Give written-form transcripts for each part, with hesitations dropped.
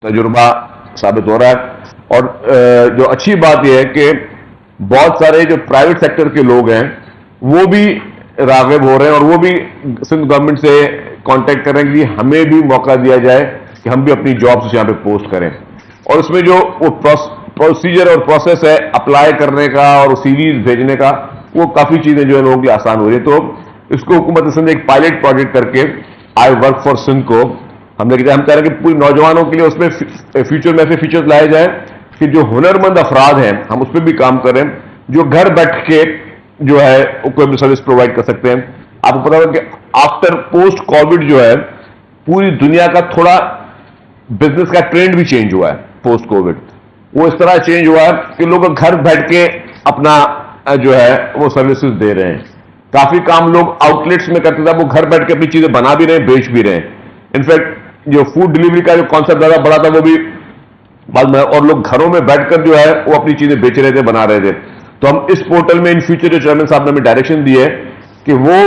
تجربہ ثابت ہو رہا ہے. اور جو اچھی بات یہ ہے کہ بہت سارے جو پرائیویٹ سیکٹر کے لوگ ہیں وہ بھی راغب ہو رہے ہیں اور وہ بھی سندھ گورنمنٹ سے کانٹیکٹ کر رہے ہیں کہ ہمیں بھی موقع دیا جائے کہ ہم بھی اپنی جابس یہاں پہ پوسٹ کریں. اور اس میں جو پروسیجر اور پروسیس ہے اپلائی کرنے کا اور سی ویز بھیجنے کا، وہ کافی چیزیں جو ہے لوگوں کی آسان ہو رہی ہے. تو اس کو حکومت سندھ ایک پائلٹ پروجیکٹ کر کے آئی ورک فار سندھ کو ہم نے کہا، ہم چاہ رہے ہیں کہ پوری نوجوانوں کے لیے اس میں فیوچر میں ایسے فیچرز لائے جائیں کہ جو ہنرمند افراد ہیں ہم اس پہ بھی کام کریں، جو گھر بیٹھ کے جو ہے کوئی بھی سروس پرووائڈ کر سکتے ہیں. آپ کو پتا ہوگا کہ آفٹر پوسٹ کووڈ جو ہے پوری دنیا کا تھوڑا بزنس کا ٹرینڈ بھی چینج ہوا ہے. پوسٹ کووڈ وہ اس طرح چینج ہوا ہے کہ لوگ گھر بیٹھ کے اپنا جو ہے وہ سروسز دے رہے ہیں. کافی کام لوگ آؤٹ لیٹس میں کرتے تھے، وہ گھر بیٹھ کے اپنی چیزیں بنا بھی رہے ہیں، بیچ بھی رہے ہیں. انفیکٹ جو فوڈ ڈلیوری کا جو کانسیپٹ زیادہ بڑا تھا وہ بھی بعد میں، اور لوگ گھروں میں بیٹھ کر جو ہے وہ اپنی چیزیں بیچ رہے تھے، بنا رہے تھے. تو ہم اس پورٹل میں ان فیوچر جو چیئرمین صاحب نے ہمیں ڈائریکشن دی ہے کہ وہ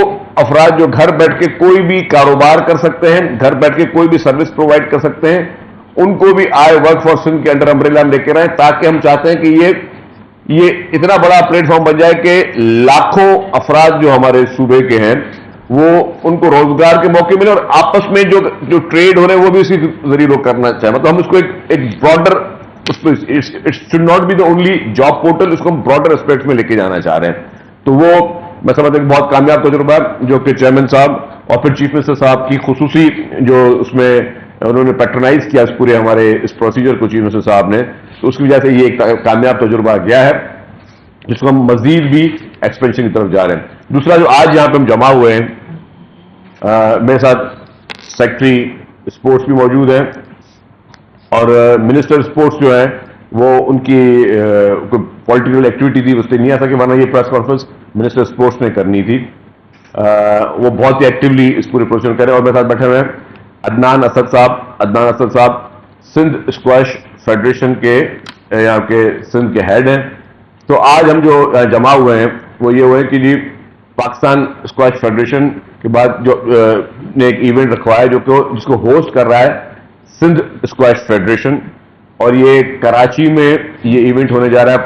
افراد جو گھر بیٹھ کے کوئی بھی کاروبار کر سکتے ہیں، گھر بیٹھ کے کوئی بھی سروس پرووائڈ کر سکتے ہیں، ان کو بھی آئی ورک فار سندھ کے انڈر امبریلا لے کے رہیں، تاکہ ہم چاہتے ہیں کہ یہ اتنا بڑا پلیٹ فارم بن جائے کہ لاکھوں افراد جو ہمارے صوبے کے ہیں وہ ان کو روزگار کے موقع ملے، اور آپس میں جو ٹریڈ ہو رہے ہیں وہ بھی اسی ذریعے لوگ کرنا چاہیں. مطلب ہم اس کو ایک broader, it should not be the only job portal, اس کو ہم براڈر اسپیکٹ میں لے کے جانا چاہ رہے ہیں. تو وہ میں سمجھتا ہوں کہ بہت کامیاب تجربہ ہے جو کہ چیئرمین صاحب اور پھر چیف منسٹر صاحب کی خصوصی جو اس میں انہوں نے پیٹرنائز کیا اس پورے ہمارے اس پروسیجر کو چیف منسٹر صاحب نے، تو اس کی وجہ سے یہ ایک کامیاب تجربہ گیا ہے جس کو ہم مزید بھی ایکسپینشن کی طرف جا رہے ہیں. دوسرا جو آج یہاں پہ ہم جمع ہوئے ہیں، میرے ساتھ سیکرٹری اسپورٹس بھی موجود ہیں اور منسٹر اسپورٹس جو ہیں وہ ان کی پولیٹیکل ایکٹیویٹی تھی، اس سے نہیں آ سکے، ورنہ یہ پریس کانفرنس منسٹر اسپورٹس نے کرنی تھی. وہ بہت ہی ایکٹیولی اس پورے پروسیس کر رہے ہیں. اور میرے ساتھ بیٹھے ہوئے ہیں عدنان اسد صاحب سندھ اسکواش فیڈریشن کے یہاں کے سندھ کے ہیڈ ہیں. تو آج ہم جو جمع ہوئے ہیں وہ یہ ہوئے کہ جی پاکستان اسکواش فیڈریشن کے بعد جو نے ایک ایونٹ رکھوایا جو کہ جس کو ہوسٹ کر رہا ہے سندھ اسکواش فیڈریشن، اور یہ کراچی میں یہ ایونٹ ہونے جا رہا ہے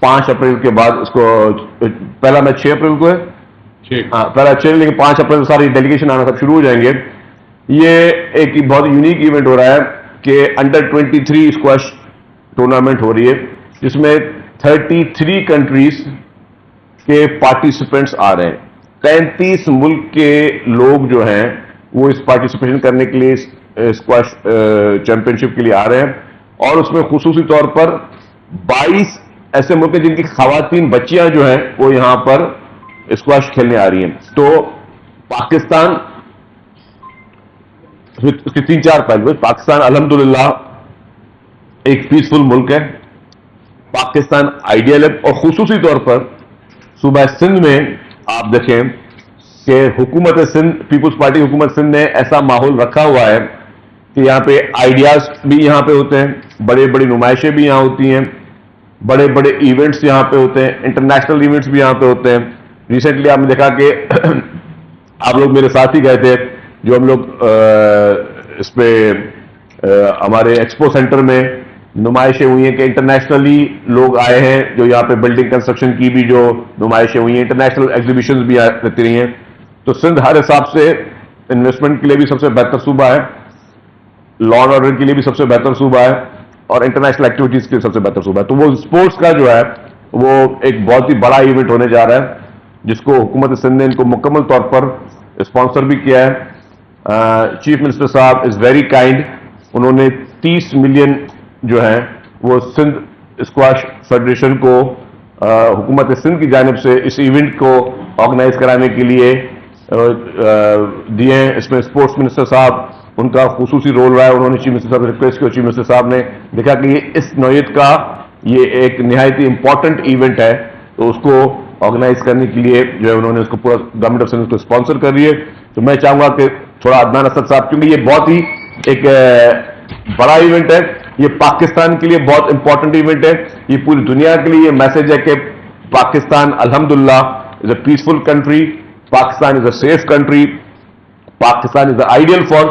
5 اپریل کے بعد. اس کو پہلا میچ 6 اپریل کو ہے، پہلا 6، لیکن 5 اپریل ساری ڈیلیگیشن آنا سب شروع ہو جائیں گے. یہ ایک بہت یونیک ایونٹ ہو رہا ہے کہ انڈر 23 اسکواش ٹورنامنٹ ہو رہی ہے جس میں 33 کنٹریز کے پارٹیسپینٹس آ رہے ہیں. 33 ملک کے لوگ جو ہیں وہ اس پارٹیسپیشن کرنے کے لیے اسکواش چیمپئن شپ کے لیے آ رہے ہیں، اور اس میں خصوصی طور پر 22 ایسے ملک ہیں جن کی خواتین بچیاں جو ہیں وہ یہاں پر اسکواش کھیلنے آ رہی ہیں. تو پاکستان اس کے 3-4 پہلو. پاکستان الحمدللہ ایک پیسفل ملک ہے، پاکستان آئیڈیل ہے، اور خصوصی طور پر صوبہ سندھ میں آپ دیکھیں کہ حکومت سندھ، پیپلز پارٹی حکومت سندھ نے ایسا ماحول رکھا ہوا ہے کہ یہاں پہ آئیڈیاز بھی یہاں پہ ہوتے ہیں، بڑے بڑی نمائشیں بھی یہاں ہوتی ہیں، بڑے بڑے ایونٹس یہاں پہ ہوتے ہیں، انٹرنیشنل ایونٹس بھی یہاں پہ ہوتے ہیں. ریسنٹلی آپ نے دیکھا کہ آپ لوگ میرے ساتھ ہی گئے تھے جو ہم لوگ اس پہ ہمارے ایکسپو سینٹر میں نمائشیں ہوئی ہیں کہ انٹرنیشنلی لوگ آئے ہیں، جو یہاں پہ بلڈنگ کنسٹرکشن کی بھی جو نمائشیں ہوئی ہیں، انٹرنیشنل ایگزیبیشنز بھی رہتی رہی ہیں. تو سندھ ہر حساب سے انویسٹمنٹ کے لیے بھی سب سے بہتر صوبہ ہے، لا اینڈ آرڈر کے لیے بھی سب سے بہتر صوبہ ہے، اور انٹرنیشنل ایکٹیویٹیز کے لیے سب سے بہتر صوبہ ہے. تو وہ اسپورٹس کا جو ہے وہ ایک بہت ہی بڑا ایونٹ ہونے جا رہا ہے جس کو حکومت سندھ نے ان کو مکمل طور پر اسپانسر بھی کیا ہے. چیف منسٹر صاحب از ویری کائنڈ، انہوں نے 30 ملین جو ہیں وہ سندھ اسکواش فیڈریشن کو حکومت سندھ کی جانب سے اس ایونٹ کو آرگنائز کرانے کے لیے دیے ہیں. اس میں اسپورٹس منسٹر صاحب ان کا خصوصی رول رہا ہے. انہوں نے چیف منسٹر صاحب سے ریکویسٹ کی، چیف منسٹر صاحب نے دیکھا کہ یہ اس نوعیت کا یہ ایک نہایت ہی امپورٹنٹ ایونٹ ہے، تو اس کو آرگنائز کرنے کے لیے جو ہے انہوں نے اس کو پورا گورنمنٹ آف سندھ کو اسپانسر کر رہی ہے. تو میں چاہوں گا کہ تھوڑا عدنان اسد صاحب، کیونکہ یہ بہت ہی ایک بڑا ایونٹ ہے، یہ پاکستان کے لیے بہت امپورٹنٹ ایونٹ ہے، یہ پوری دنیا کے لیے یہ میسج ہے کہ پاکستان الحمدللہ is a peaceful country, Pakistan is a safe country, Pakistan is a ideal for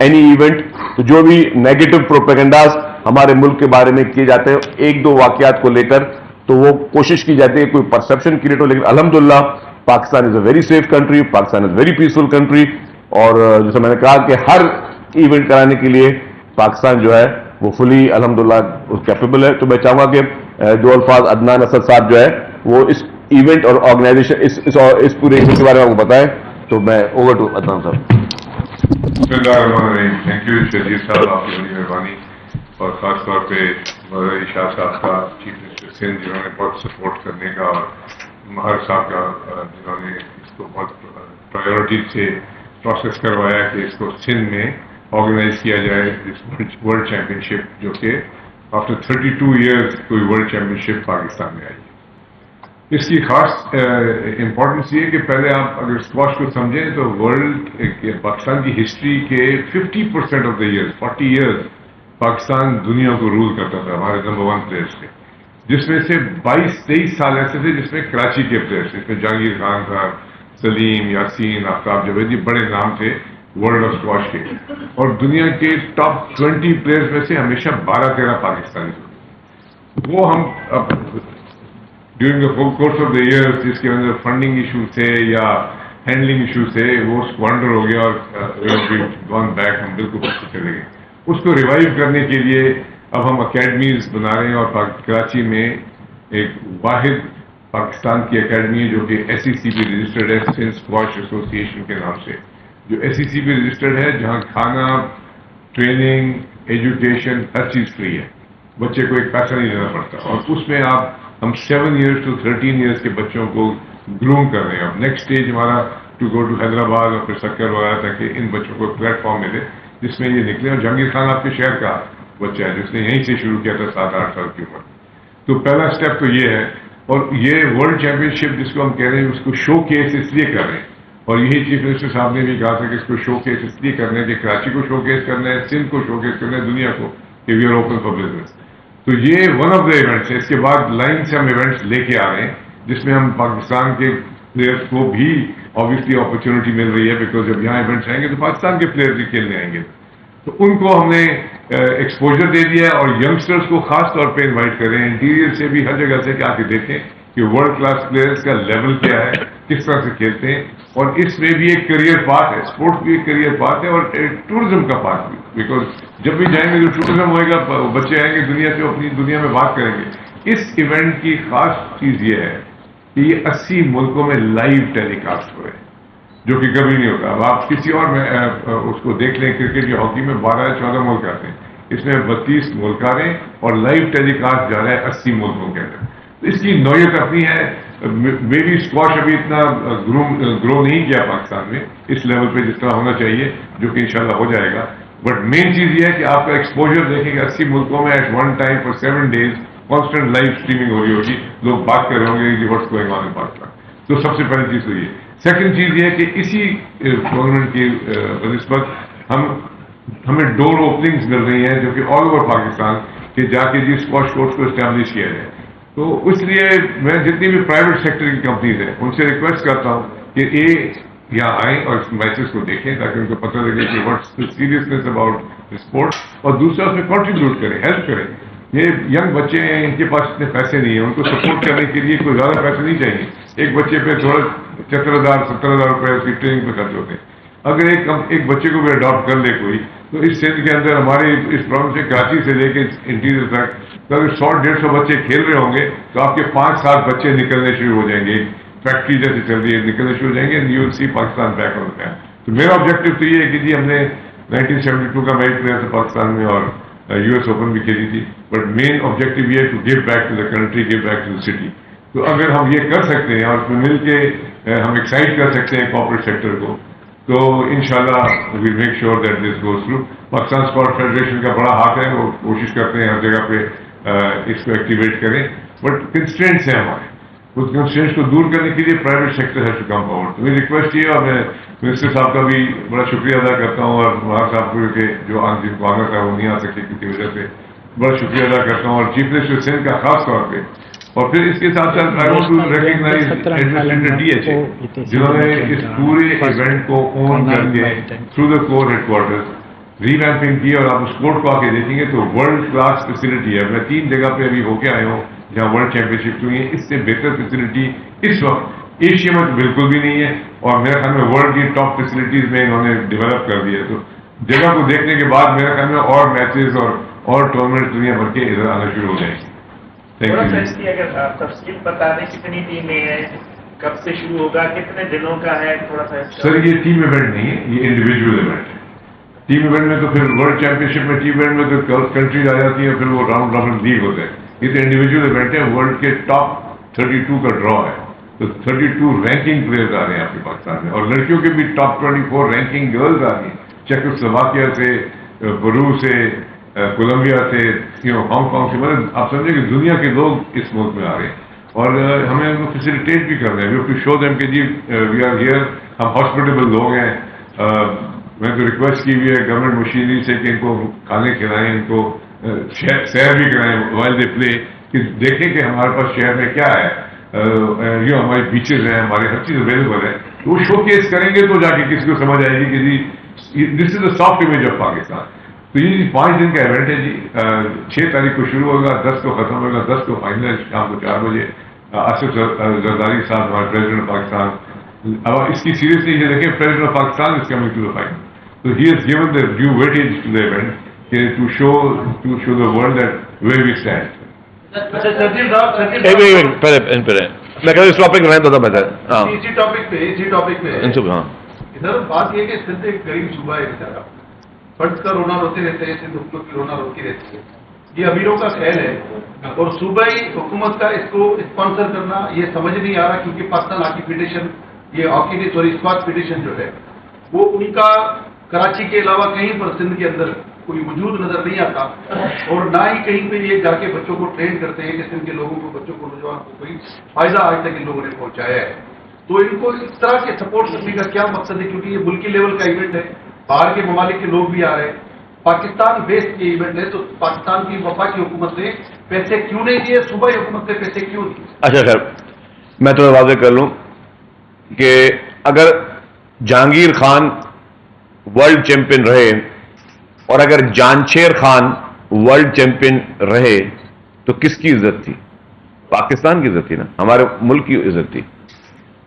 any event. تو جو بھی نیگیٹو پروپیگنڈاز ہمارے ملک کے بارے میں کیے جاتے ہیں ایک دو واقعات کو لے کر, تو وہ کوشش کی جاتی ہے کوئی پرسپشن کریٹ ہو, لیکن الحمدللہ Pakistan is a very safe country, Pakistan is very peaceful country. اور جیسے میں نے کہا کہ ہر ایونٹ کرانے کے لیے پاکستان جو ہے وہ فلی الحمدللہ کیپیبل ہے. تو میں چاہوں گا کہ جو الفاظ عدنان اسد صاحب جو ہے وہ اس ایونٹ اور آرگنائزیشن اس پورے ایونٹ کے بارے میں آپ کو بتائیں. تو میں اوور ٹو عدنان صاحب. تھینک یو شہزیر صاحب, آپ کی بڑی مہربانی, اور خاص طور پہ مولانا شاہ صاحب کا, چیف منسٹر سندھ جنہوں نے بہت سپورٹ کرنے کا, اور مہر صاحب کا جنہوں نے اس کو بہت پرائیورٹی سے پروسیس کروایا کہ اس کو سندھ میں آرگنائز کیا جائے ورلڈ چیمپئن شپ, جو کہ آفٹر 32 ایئرس کوئی ورلڈ چیمپئن شپ پاکستان میں آئی. اس کی خاص امپورٹنس یہ ہے کہ پہلے آپ اگر اسکواش کو سمجھیں تو ورلڈ پاکستان کی ہسٹری کے 50% of the year 40 years Pakistan دنیا کو رول کرتا تھا ہمارے نمبر 1 پلیئرس سے, جس میں سے 22-23 سال ایسے تھے جس میں کراچی کے پلیئرس تھے, جس میں جہانگیر خان تھا, سلیم, یاسین, آفتاب جاوید, بڑے نام تھے ورلڈ آف اسکواش کے. اور دنیا کے ٹاپ 20 پلیئرس میں سے ہمیشہ 12-13 پاکستانی تھے. وہ ہم during the full course of the year جس کے اندر فنڈنگ ایشو تھے یا ہینڈلنگ ایشو تھے وہ اسکوانڈر ہو گیا اور گون بیک, ہم بالکل پیچھے چلے گئے. اس کو ریوائیو کرنے کے لیے اب ہم اکیڈمیز بنا رہے ہیں, اور کراچی میں ایک واحد پاکستان کی اکیڈمی ہے جو کہ ایس سی سی پی رجسٹرڈ ہے, سندھ اسکواش ایسوسی ایشن کے نام سے, جو ایس سی سی پی رجسٹرڈ ہے, جہاں کھانا, ٹریننگ, ایجوکیشن ہر چیز فری ہے, بچے کو ایک پیسہ نہیں دینا پڑتا. اور اس میں ہم 7 ایئرس to 13 ایئرس کے بچوں کو گروم کر رہے ہیں. اب نیکسٹ اسٹیج ہمارا ٹو گو ٹو حیدرآباد اور پھر سکر وغیرہ, تاکہ ان بچوں کو پلیٹ فارم ملے جس میں یہ نکلے. اور جہانگیر خان آپ کے شہر کا بچہ ہے جس نے یہیں سے شروع کیا تھا 7-8 سال کی عمر. تو پہلا اسٹیپ تو یہ ہے. اور یہ ورلڈ چیمپئن شپ جس کو ہم کہہ رہے ہیں اس کو شو کیس اس لیے کر رہے ہیں, اور یہی چیف منسٹر صاحب نے بھی کہا تھا کہ اس کو شو کیس اس لیے کرنا ہے کہ کراچی کو شو کیس کرنا ہے, سندھ کو شو کیس کرنا ہے, دنیا کو, کہ we are open for business. تو یہ ون آف دا ایونٹس ہے. اس کے بعد لائن سے ہم ایونٹس لے کے آ رہے ہیں جس میں ہم پاکستان کے پلیئرس کو بھی آبویسلی اپرچونیٹی مل رہی ہے, بیکاز جب یہاں ایونٹس آئیں گے تو پاکستان کے پلیئرس بھی کھیلنے آئیں گے. تو ان کو ہم نے ایکسپوجر دے دیا ہے, اور ینگسٹرس کو خاص طور پہ انوائٹ کر رہے ہیں انٹیریئر سے بھی, ہر جگہ سے کہ آ کے دیکھیں کہ ورلڈ کلاس پلیئرس کا لیول کیا ہے, کس طرح سے کھیلتے ہیں. اور اس میں بھی ایک کریئر پاتھ ہے, اسپورٹس بھی ایک کریئر پاتھ ہے, اور ٹورزم کا پاتھ بھی, بیکاز جب بھی جائیں گے جو ٹورزم ہوئے گا بچے آئیں گے دنیا سے, اپنی دنیا میں بات کریں گے. اس ایونٹ کی خاص چیز یہ ہے کہ یہ 80 ملکوں میں لائیو ٹیلی کاسٹ ہو رہے ہیں, جو کہ کبھی نہیں ہوتا. اب آپ کسی اور میں اس کو دیکھ لیں, کرکٹ یا ہاکی میں 12-14 ملک آتے ہیں, اس میں 32 ملک آ رہے ہیں, اور لائیو ٹیلی کاسٹ جا رہا ہے 80 ملکوں کے اندر. اس کی نوعیت اپنی ہے. میری اسکواش ابھی اتنا گرو نہیں کیا پاکستان میں اس لیول پہ جس طرح ہونا چاہیے, جو کہ انشاءاللہ ہو جائے گا. بٹ مین چیز یہ ہے کہ آپ کا ایکسپوجر دیکھیں گے 80 ملکوں میں at one time for 7 days constant live streaming ہو رہی ہوگی, لوگ بات کر رہے ہوں گے what's going on in Pakistan. تو سب سے پہلی چیز تو یہ. سیکنڈ چیز یہ ہے کہ اسی ٹورنامنٹ کی بنسبت ہمیں ڈور اوپننگز مل رہی ہیں جو کہ آل اوور پاکستان کہ جا کے جی اسکواش کورٹس کو اسٹیبلش کیا جائے. تو اس لیے میں جتنی بھی پرائیویٹ سیکٹر کی کمپنیز ہیں ان سے ریکویسٹ کرتا ہوں کہ یہاں آئیں اور اس میچز کو دیکھیں, تاکہ ان کو پتہ لگے کہ واٹس سیریسنس اباؤٹ اسپورٹ, اور دوسرا اس میں کنٹریبیوٹ کریں, ہیلپ کریں. یہ ینگ بچے ہیں, ان کے پاس اتنے پیسے نہیں ہیں, ان کو سپورٹ کرنے کے لیے کوئی زیادہ پیسے نہیں چاہیے. ایک بچے پہ تھوڑا 75,000-70,000 روپئے اس کی ٹریننگ پہ خرچ ہوتے ہیں. اگر ایک بچے کو بھی اڈاپٹ کر لے کوئی, تو اس سندھ کے اندر ہمارے اس پروونس سے کراچی سے لے کے انٹیریئر تک اگر 100-150 بچے کھیل رہے ہوں گے تو آپ کے 5-7 بچے نکلنے شروع ہو جائیں گے. فیکٹری جیسے چل رہی ہے, نکلنے شروع ہو جائیں گے, you will see Pakistan back on the. تو میرا آبجیکٹو تو یہ ہے کہ جی ہم نے 1972 کا میچ کیا تھا پاکستان میں, اور یو ایس اوپن بھی کھیلی تھی, بٹ مین آبجیکٹو یہ ہے to give back to the country, give back to the city. تو اگر ہم یہ کر سکتے ہیں اور اس میں مل کے ہم ایکسائٹ کر سکتے ہیں کارپوریٹ سیکٹر کو, تو انشاءاللہ we'll make sure that this goes through. Pakistan sport federation کا بڑا ہاتھ ہے, وہ کوشش کرتے ہیں ہر جگہ پہ اس کو ایکٹیویٹ کریں, بٹ کنسٹرینٹس ہیں ہمارے. اس کنسٹرینٹس کو دور کرنے کے لیے private sector has to come forward. تو میری ریکویسٹ یہ ہے, اور میں منسٹر صاحب کا بھی بڑا شکریہ ادا کرتا ہوں, اور مہار صاحب کو کہ جو آج جن کو آنا تھا وہ نہیں آ سکے کسی وجہ سے, بڑا شکریہ ادا کرتا ہوں, اور چیف منسٹر سندھ کا خاص طور پہ. اور پھر اس کے ساتھ ساتھ I want to recognize administrator D H A جنہوں نے اس پورے ایونٹ کو اون کر کے through the core headquarters revamping کی اور آپ اس کوٹ کو آ کے دیکھیں گے تو ورلڈ کلاس فیسلٹی ہے. میں 3 جگہ پہ ابھی ہو کے آیا ہوں جہاں ورلڈ چیمپئن شپ ہوئی ہے. اس سے بہتر فیسلٹی اس وقت ایشیا میں تو بالکل بھی نہیں ہے, اور میرے خیال میں ورلڈ کی ٹاپ فیسلٹیز میں انہوں نے ڈیولپ کر دی ہے. تو جگہ کو دیکھنے کے بعد میرے خیال میں اور میچز اور ٹورنامنٹ دنیا بھر کے ادھر آنا شروع ہو جائیں گے. تھوڑا سا اس کی اگر آپ تفصیل بتا دیں کتنی ٹیمیں ہیں, کب سے شروع ہوگا, کتنے دنوں کا ہے, تھوڑا سا. سر یہ ٹیم ایونٹ نہیں ہے, یہ انڈیویجول ایونٹ ہے. ٹیم ایونٹ میں تو پھر ورلڈ چیمپئن شپ میں ٹیم ایونٹ میں تو کنٹریز آ جاتی ہیں, پھر وہ راؤنڈ رابن لیگ ہوتے ہیں. یہ تو انڈیویجول ایونٹ ہے. ورلڈ کے ٹاپ 32 کا ڈرا ہے, تو 32 رینکنگ پلیئرز آ رہے ہیں آپ کے پاکستان میں, اور لڑکیوں کے بھی ٹاپ 24 رینکنگ گرلز آ رہی ہیں, چیکوسلواکیہ سے, پیرو سے, کولمبیا سے, ہانگ کانگ سے. مطلب آپ سمجھیں کہ دنیا کے لوگ اس ملک میں آ رہے ہیں, اور ہمیں ان کو فیسیلیٹیٹ بھی کر رہے ہیں. وی شو دیم کہ جی وی آر ہیئر, ہم ہاسپٹیبل لوگ ہیں. میں تو ریکویسٹ کی ہوئی ہے گورنمنٹ مشینری سے کہ ان کو کھانے کھلائیں, ان کو سیر بھی کرائیں وائل دے پلے, کہ دیکھیں کہ ہمارے پاس شہر میں کیا ہے. ہمارے بیچز ہیں, ہمارے ہر چیز اویلیبل ہے. تو وہ شو کیس کریں گے تو جا کے کسی کو سمجھ آئے گی کہ جی this is a soft image of Pakistan. تو یہ 5 دن کا ایونٹ ہے جی. 6 تاریخ کو شروع ہوگا, 10 کو ختم ہوگا, 10 کو فائنل ہے شام کو 4 بجے. آصف زرداری صاحب ہمارے پریزیڈنٹ آف پاکستان, اب اس کی سیریسلی یہ دیکھیں, president of Pakistan is coming to the final. So he has given the due weightage to the event to show the world that where we stand. پہلے میں کہتا اس ٹاپک میں رہتا تھا بہتر. ہاں اسی ٹاپک پہ ہاں ادھر بات یہ کہ سندھ ایک غریب صوبہ ہے بیچارہ, فنڈس کا رونا روتے رہتے ہیں, سندھ حکومت کی رونا روتی رہتی ہے. یہ امیروں کا کھیل ہے, اور صوبائی حکومت کا اس کو اسپانسر کرنا یہ سمجھ نہیں آ رہا, کیونکہ پاکستان ہاکی فیڈریشن, یہ ہاکی نہیں سوری اسکواش فیڈریشن جو ہے وہ ان کا کراچی کے علاوہ کہیں پر سندھ کے اندر کوئی وجود نظر نہیں آتا, اور نہ ہی کہیں پہ یہ جا کے بچوں کو ٹرین کرتے ہیں کہ سندھ کے لوگوں کو, بچوں کو, نوجوان کو کوئی فائدہ آج تک ان لوگوں نے پہنچایا ہے. تو ان کو اس طرح کے سپورٹ کرنے کا کیا مقصد ہے, کیونکہ یہ ملکی لیول کا ایونٹ ہے, باہر کے ممالک کے لوگ بھی آ رہے ہیں, پاکستان بیس کے ایونٹ ہے, تو پاکستان کی وفاقی حکومت نے پیسے کیوں نہیں دیے, صوبائی حکومت نے پیسے کیوں دیے؟ اچھا خیر میں تھوڑا واضح کر لوں کہ اگر جہانگیر خان ورلڈ چیمپئن رہے اور اگر جانشیر خان ورلڈ چیمپئن رہے تو کس کی عزت تھی؟ پاکستان کی عزت تھی نا, ہمارے ملک کی عزت تھی.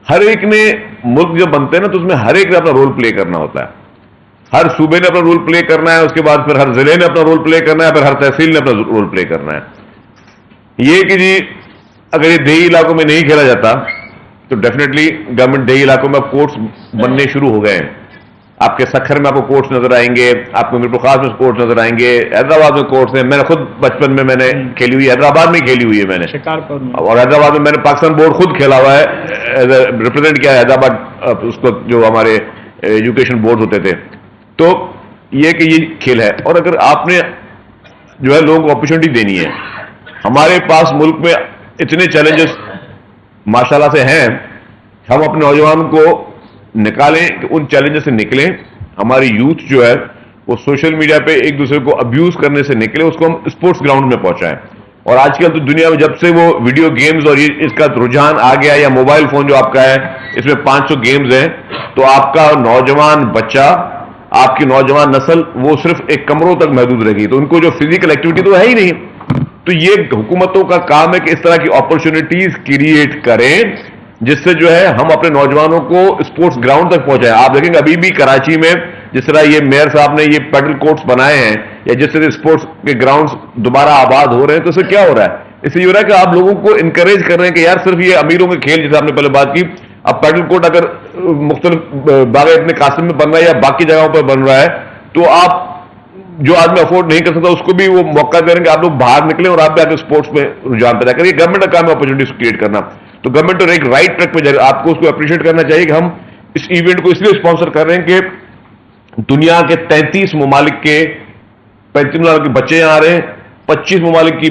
ہر ایک نے ملک جب بنتے ہیں نا تو اس میں ہر ایک نے اپنا رول پلے کرنا ہوتا ہے. ہر صوبے نے اپنا رول پلے کرنا ہے, اس کے بعد پھر ہر ضلع نے اپنا رول پلے کرنا ہے, پھر ہر تحصیل نے اپنا رول پلے کرنا ہے. یہ کہ جی اگر یہ دیہی علاقوں میں نہیں کھیلا جاتا تو ڈیفینیٹلی گورنمنٹ دیہی علاقوں میں کورٹس بننے شروع ہو گئے ہیں. آپ کے سکھر میں آپ کو کورٹس نظر آئیں گے, آپ کو میرپور خاص میں کورٹس نظر آئیں گے, حیدرآباد میں کورٹس ہیں. میں نے خود بچپن میں نے کھیلی ہوئی, حیدرآباد میں کھیلی ہوئی ہے میں نے, اور حیدرآباد میں نے پاکستان بورڈ خود کھیلا ہوا ہے, ریپرزینٹ کیا ہے حیدرآباد, اس کو جو ہمارے ایجوکیشن بورڈ ہوتے تھے. تو یہ کہ یہ کھیل ہے, اور اگر آپ نے جو ہے لوگوں کو اپرچونیٹی دینی ہے. ہمارے پاس ملک میں اتنے چیلنجز ماشاءاللہ سے ہیں, ہم اپنے نوجوان کو نکالیں کہ ان چیلنجز سے نکلیں. ہماری یوتھ جو ہے وہ سوشل میڈیا پہ ایک دوسرے کو ابیوز کرنے سے نکلے, اس کو ہم اسپورٹس گراؤنڈ میں پہنچائیں. اور آج کل تو دنیا میں جب سے وہ ویڈیو گیمز اور اس کا رجحان آ گیا, یا موبائل فون جو آپ کا ہے اس میں 500 گیمز ہیں, تو آپ کا نوجوان بچہ, آپ کی نوجوان نسل وہ صرف ایک کمروں تک محدود رہے گی, تو ان کو جو فزیکل ایکٹیویٹی تو ہے ہی نہیں. تو یہ حکومتوں کا کام ہے کہ اس طرح کی اپرچونٹیز کریٹ کریں جس سے جو ہے ہم اپنے نوجوانوں کو اسپورٹس گراؤنڈ تک پہنچائیں. آپ دیکھیں گے ابھی بھی کراچی میں جس طرح یہ میئر صاحب نے یہ پیڈل کورٹس بنائے ہیں, یا جس طرح اسپورٹس کے گراؤنڈز دوبارہ آباد ہو رہے ہیں, تو اس سے کیا ہو رہا ہے؟ اس سے یہ ہو رہا ہے کہ آپ لوگوں کو انکریج کر رہے ہیں کہ یار صرف یہ امیروں کے کھیل, جیسے آپ نے پہلے بات کی, اب پیڈل کورٹ اگر مختلف باغ ابن قاسم میں بن رہا ہے یا باقی جگہوں پر بن رہا ہے, تو آپ جو آدمی افورڈ نہیں کر سکتا اس کو بھی وہ موقع دے رہے ہیں کہ آپ لوگ باہر نکلیں اور آپ بھی آ کے اسپورٹس میں رجحان پیدا کریں. گورنمنٹ کا کام ہے اپرچونیٹیز کریٹ کرنا. تو گورنمنٹ اور ایک رائٹ ٹریک پہ جائے, آپ کو اس کو اپریشیٹ کرنا چاہیے کہ ہم اس ایونٹ کو اس لیے اسپانسر کر رہے ہیں کہ دنیا کے 33 ممالک کے 35 ممالک کے بچے یہاں آ رہے ہیں, 25 ممالک کی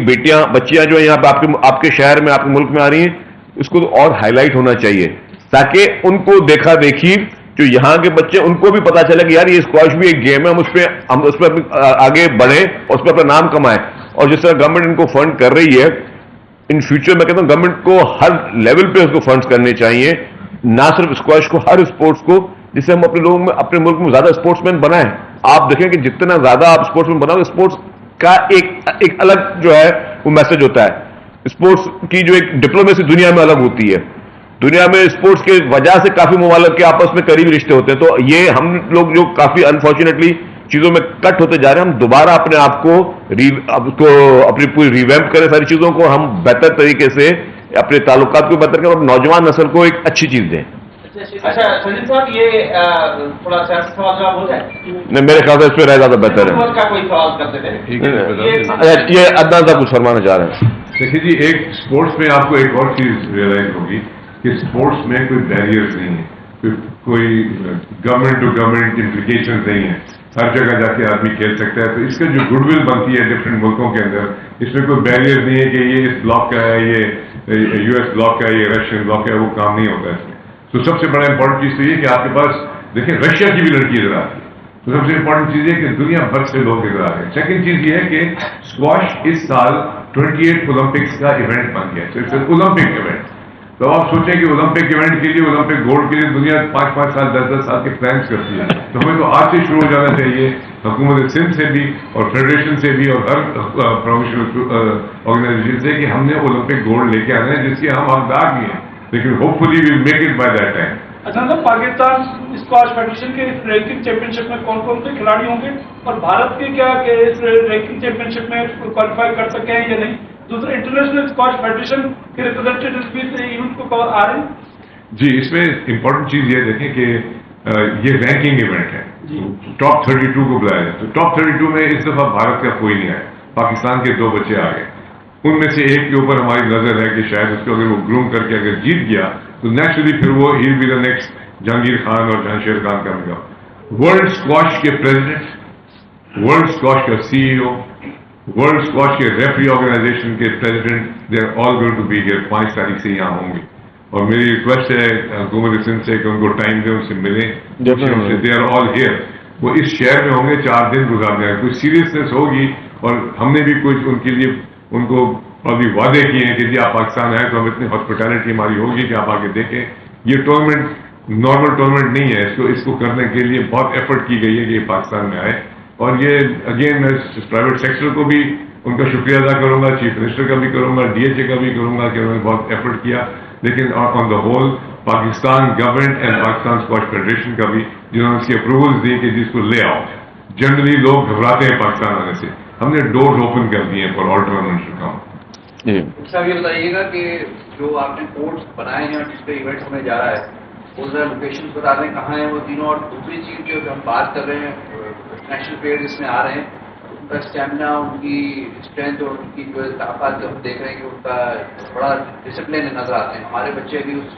بچیاں جو ہیں یہاں پہ آپ کے شہر میں, آپ کے ملک میں آ رہی ہیں. اس کو اور ہائی لائٹ ہونا چاہیے تاکہ ان کو دیکھا دیکھی جو یہاں کے بچے, ان کو بھی پتا چلے کہ یار یہ اسکواش بھی ایک گیم ہے, ہم اس پہ آگے بڑھیں اور اس پہ اپنا نام کمائیں. اور جس طرح گورنمنٹ ان کو فنڈ کر رہی ہے, ان فیوچر میں کہتا ہوں گورنمنٹ کو ہر لیول پہ اس کو فنڈز کرنے چاہیے, نہ صرف اسکواش کو, ہر اسپورٹس کو, جس سے ہم اپنے لوگوں میں, اپنے ملک میں زیادہ اسپورٹس مین بنائیں. آپ دیکھیں کہ جتنا زیادہ آپ اسپورٹس میں بناؤ, اسپورٹس کا ایک الگ جو ہے وہ میسج ہوتا ہے. اسپورٹس کی جو ایک ڈپلومیسی دنیا میں الگ ہوتی ہے. دنیا میں اسپورٹس کی وجہ سے کافی ممالک کے آپس میں قریبی رشتے ہوتے ہیں. تو یہ ہم لوگ جو کافی انفارچونیٹلی چیزوں میں کٹ ہوتے جا رہے ہیں, ہم دوبارہ اپنے آپ کو اپنی پوری ریویمپ کریں, ساری چیزوں کو ہم بہتر طریقے سے اپنے تعلقات کو بہتر کریں اور نوجوان نسل کو ایک اچھی چیز دیں. اچھا سجن صاحب, یہ تھوڑا سیاسی سوال جواب ہو جائے. نہیں, میرے خیال سے اس پہ رہ زیادہ بہتر ہے. کا کوئی سوال کرتے تھے یہ عدنان صاحب کچھ فرمانا چاہ رہے ہیں. دیکھیے جی, ایک اسپورٹس میں آپ کو ایک اور چیز ریئلائز ہوگی کہ اسپورٹس میں کوئی بیریئرز نہیں ہے, کوئی گورنمنٹ ٹو گورنمنٹ امپلیکیشنز نہیں ہیں. ہر جگہ جا کے آدمی کھیل سکتا ہے. تو اس کا جو گڈ ول بنتی ہے ڈفرینٹ ملکوں کے اندر, اس میں کوئی بیریئر نہیں ہے کہ یہ اس بلاک کا ہے, یہ یو ایس بلاک کا ہے, یہ رشین بلاک کا ہے, وہ کام نہیں ہوتا اس میں. تو سب سے بڑا امپورٹنٹ چیز تو یہ کہ آپ کے پاس دیکھیں رشیا کی بھی لڑکی ادھر آتی ہے. تو سب سے امپورٹنٹ چیز یہ کہ دنیا بھر سے لوگ ادھر آ رہے ہیں. سیکنڈ چیز یہ ہے کہ اسکواش اس سال 28 اولمپکس کا ایونٹ بن گیا. Olympic event. تو آپ سوچیں کہ اولمپک ایونٹ کے لیے, اولمپک گولڈ کے لیے دنیا 5-5 سال 10-10 سال کے پلانس کرتی ہے. تو ہمیں تو آج سے شروع ہو جانا چاہیے, حکومت سندھ سے بھی اور فیڈریشن سے بھی اور ہر پروفیشنل آرگنائزیشن سے, کہ ہم نے اولمپک گولڈ لے کے آنا ہے, جس کے ہم حقدار بھی ہیں. لیکن hopefully we'll make it by that time. اچھا صاحب, پاکستان اسکواش فیڈریشن کے اس رینکنگ چیمپئن شپ میں کون کون سے کھلاڑی ہوں گے, اور بھارت کے کیا کہ اس رینکنگ چیمپئن شپ میں کوالیفائی کر سکے ہیں یا نہیں؟ دوسرا, انٹرنیشنل اسکواش فیڈریشن کے ریپرزینٹیوز بھی اس ایونٹ کو کور آ رہے ہیں. جی, اس میں امپورٹنٹ چیز یہ دیکھیں کہ یہ رینکنگ ایونٹ ہے. ٹاپ 32 کو بلایا جائے. تو ٹاپ 32 میں اس دفعہ بھارت کا کوئی نہیں آیا. پاکستان کے 2 بچے آ گئے. ان میں سے ایک کے اوپر ہماری نظر ہے کہ شاید اس کو اگر وہ گروم کر کے اگر جیت گیا تو نیچرلی پھر وہ ہی be the next Jahangir Khan اور جہانشیر خان کا ہوگا. ورلڈ اسکواش کے پریزیڈنٹ, ورلڈ اسکواش کا C E O, world squash کے ریفری آرگنائزیشن کے president, they are all going to be here. 5 تاریخ سے یہاں ہوں گے. اور میری ریکویسٹ ہے حکومت سندھ سے کہ ان کو ٹائم دیں, ان سے ملیں. They are all here. وہ اس شہر میں ہوں گے, 4 دن گزارنے ہیں. کوئی سیریسنیس ہوگی, اور ہم نے بھی کچھ ان کے لیے ان کو ابھی وعدے کیے ہیں کہ جی آپ پاکستان آئے تو ہم اتنی ہاسپٹیلٹی ہماری ہوگی کہ آپ آ کے دیکھیں. یہ ٹورنامنٹ نارمل ٹورنامنٹ نہیں ہے. اس کو کرنے کے لیے بہت ایفرٹ کی گئی ہے کہ یہ پاکستان میں آئے. اور یہ اگین میں پرائیویٹ سیکٹر کو بھی ان کا شکریہ ادا کروں گا, چیف منسٹر کا بھی کروں گا, ڈی ایچ اے کا بھی کروں گا کہ انہوں نے بہت ایفرٹ کیا. لیکن on the whole Pakistan government and Pakistan squash federation کا بھی, جنہوں نے اس کی اپروولس دی کہ جس کو لے آؤ. جنرلی لوگ گھبراتے ہیں پاکستان آنے سے. ہم نے ڈورز اوپن کر دیے ہیں for all tournaments to come. صاحب, یہ بتائیے گا کہ جو آپ نے کورٹس بنائے ہیں اور جس پہ ایونٹ ہونے جا رہا ہے, وہ ذرا لوکیشن بتا دیں کہاں ہیں وہ تینوں. اور دوسری چیز جو ہم بات کر رہے ہیں نیشنل پلیئر جس میں آ رہے ہیں, ان کا اسٹیمنا, ان کی اسٹرینتھ اور ان کی جو طاقت جو ہم دیکھ رہے ہیں کہ ان کا بڑا ڈسپلن نظر آتے ہیں. ہمارے بچے بھی اس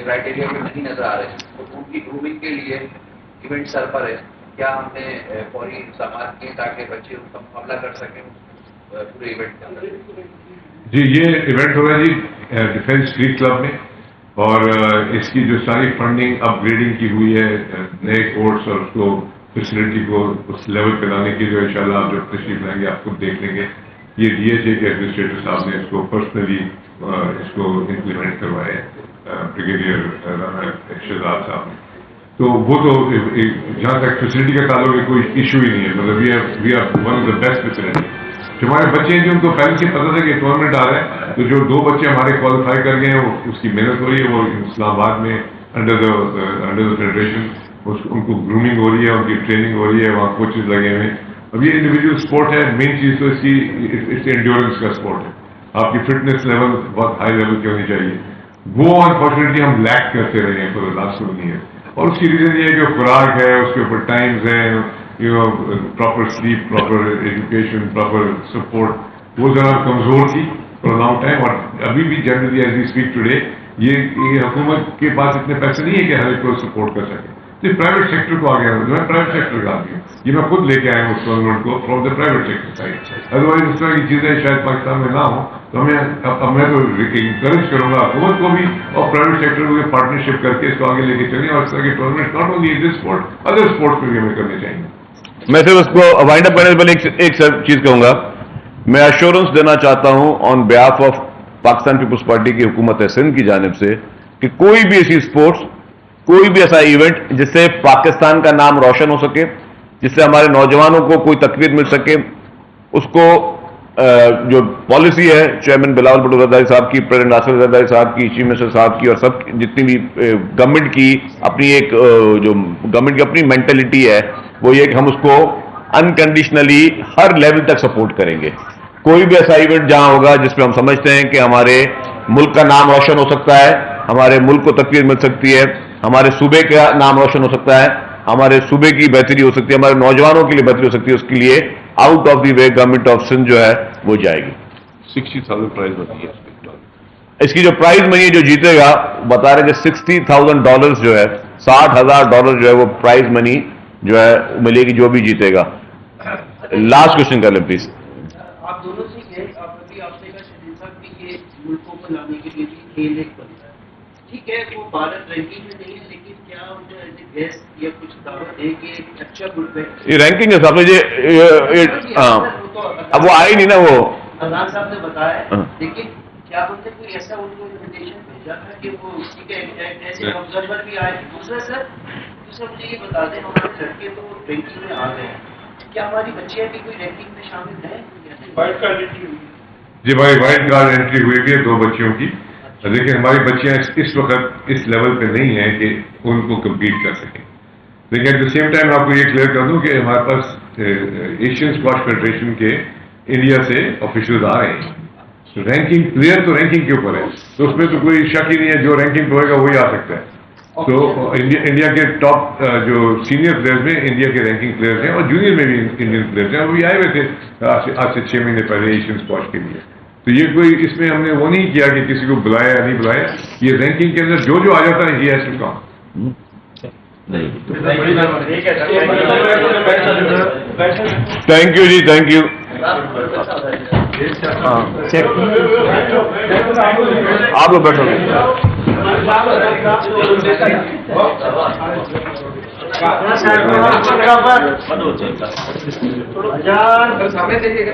کرائٹیریا میں نہیں نظر آ رہے ہیں. تو ان کی گرومنگ کے لیے ایونٹ سر پر ہے, کیا ہم نے فوری انتظامات کیے تاکہ بچے ان کا مقابلہ کر سکیں پورے ایونٹ کے اندر؟ جی, یہ ایونٹ ہوگا جی ڈیفینس اسٹریٹ کلب میں, اور اس کی جو ساری فنڈنگ اپ گریڈنگ کی ہوئی ہے, نئے کورس اور اس کو فیسلٹی کو اس لیول پہ لانے کی, جو انشاءاللہ آپ جب تشریف لائیں گے آپ خود دیکھ لیں گے. یہ ڈی ایچ اے کے ایڈمنسٹریٹر صاحب نے اس کو پرسنلی اس کو امپلیمنٹ کروایا ہے, بریگیڈیئر رانا شہزاد صاحب نے. تو وہ تو جہاں تک فیسلٹی کا تعلق ہے کوئی ایشو ہی نہیں ہے. مطلب we are one of the best facility. جو ہمارے بچے ہیں, جو ان کو پہلے سے پتہ تھا کہ ٹورنامنٹ آ رہا ہے, تو جو 2 بچے ہمارے کوالیفائی کر گئے ہیں, اس کی محنت ہو رہی ہے. وہ اسلام آباد میں انڈر دا فیڈریشن ان کو گرومنگ ہو رہی ہے, ان کی ٹریننگ ہو رہی ہے, وہاں کوچز لگے ہوئے ہیں. اب یہ انڈیویجول اسپورٹ ہے, مین چیز تو اس کی انڈیورنس کا اسپورٹ ہے. آپ کی فٹنس لیول بہت ہائی لیول کی ہونی چاہیے. وہ انفارچونیٹلی ہم لیک کرتے رہے ہیں فور دا لاسٹ 2 years. اور اس کی ریزن یہ ہے کہ خوراک ہے, اس کے اوپر ٹائمز ہیں, proper sleep, proper education, proper support, وہ ذرا کمزور تھی فار لانگ ٹائم. اور ابھی بھی generally as we speak today یہ حکومت کے پاس اتنے پیسے نہیں ہے کہ ہر ایک کو سپورٹ کر سکے. تو پرائیویٹ سیکٹر کو آگے آنا, میں پرائیویٹ سیکٹر کا آدمی ہوں, یہ میں خود لے کے آیا ہوں اس ٹورنامنٹ کو from the private sector side. Otherwise اس طرح کی چیزیں شاید پاکستان میں نہ ہوں. تو میں تو انکریج کروں گا حکومت کو بھی اور پرائیویٹ سیکٹر کو بھی پارٹنرشپ کر کے اس کو آگے لے کے چلیں, اور اس طرح کے tournament not only in this sport, other sports میں بھی ہمیں کرنے چاہیے. میں صرف اس کو وائنڈ اپ کرنے سے پہلے ایک چیز کہوں گا. میں ایشورنس دینا چاہتا ہوں on behalf of Pakistan Peoples Party کی حکومت سندھ کی جانب سے کہ کوئی بھی ایسی اسپورٹس, کوئی بھی ایسا ایونٹ جس سے پاکستان کا نام روشن ہو سکے, جس سے ہمارے نوجوانوں کو کوئی تقویت مل سکے. اس کو جو پالیسی ہے چیئرمین بلاول بھٹو زرداری صاحب کی, پریزیڈنٹ آصف زرداری صاحب کی, چیف منسٹر صاحب کی, اور سب جتنی بھی گورنمنٹ کی اپنی ایک جو گورنمنٹ کی اپنی مینٹلٹی ہے وہ یہ کہ ہم اس کو انکنڈیشنلی ہر لیول تک سپورٹ کریں گے. کوئی بھی ایسا ایونٹ جہاں ہوگا جس میں ہم سمجھتے ہیں کہ ہمارے ملک کا نام روشن ہو سکتا ہے, ہمارے ملک کو تقویت مل سکتی ہے, ہمارے صوبے کا نام روشن ہو سکتا ہے, ہمارے صوبے کی بہتری ہو سکتی ہے, ہمارے نوجوانوں کے لیے بہتری ہو سکتی ہے, اس کے لیے out of the way government of Sindh جو ہے وہ جائے گی. 60,000 پرائز ہوتی ہے اس کی جو پرائز منی جو جیتے گا بتا رہے کہ $60,000 جو ہے, $60,000 جو ہے وہ پرائز منی جو ہے ملے گی جو بھی جیتے گا. لاسٹ کوشچن کر لیں پلیز. آپ دونوں سے یہ آپ نے کہا شہید صاحب کہ یہ ملکوں کو لانے کے لیے کھیل ایک بنتا ہے, ٹھیک ہے وہ بھارت رینکنگ میں نہیں ہے, لیکن کیا ان کو ایز اے گیسٹ یا کچھ دعوت دے کے ایک اچھا گروپ ہے؟ یہ رینکنگ ہے صاحب نے اب وہ آئی نہیں نا وہ ادنان صاحب نے بتایا, لیکن کیا بولتے کوئی ایسا ان کو انویٹیشن بھیجا تھا کہ وہ ٹھیک ہے ایسے آبزرور بھی آئے؟ دوسرا مجھے یہ بتا دیں, ہمارے لڑکے تو رینکنگ میں آ گئے ہیں, کیا ہماری بچیاں بھی کوئی رینکنگ میں شامل ہیں؟ وائٹ کارڈ انٹری ہوئی. جی بھائی, وائٹ کارڈ انٹری ہوئی بھی ہے 2 بچیوں کی, لیکن ہماری بچیاں اس وقت اس لیول پہ نہیں ہیں کہ ان کو کمپیٹ کر سکیں. لیکن ایٹ دا سیم ٹائم آپ کو یہ کلیئر کر دوں کہ ہمارے پاس ایشین اسکواش فیڈریشن کے انڈیا سے آفیشلز آ رہے ہیں. رینکنگ پلیئر تو رینکنگ کے اوپر ہے, تو اس میں تو کوئی شک ہی نہیں ہے, جو رینکنگ پہ ہوئے گا وہی آ سکتا ہے. تو انڈیا کے ٹاپ جو سینئر پلیئرز میں انڈیا کے رینکنگ پلیئرز ہیں, اور جونیئر میں بھی انڈین پلیئرز ہیں, وہ بھی آئے ہوئے تھے آج سے 6 مہینے پہلے ایشین اسکواش کے لیے. تو یہ کوئی اس میں ہم نے وہ نہیں کیا کہ کسی کو بلایا یا نہیں بلایا, یہ رینکنگ کے اندر جو آ جاتا ہے یہ ایسے کام. تھینک یو جی, تھینک یو. آپ لوگ بیٹھو گے. سامنے دیکھیے گا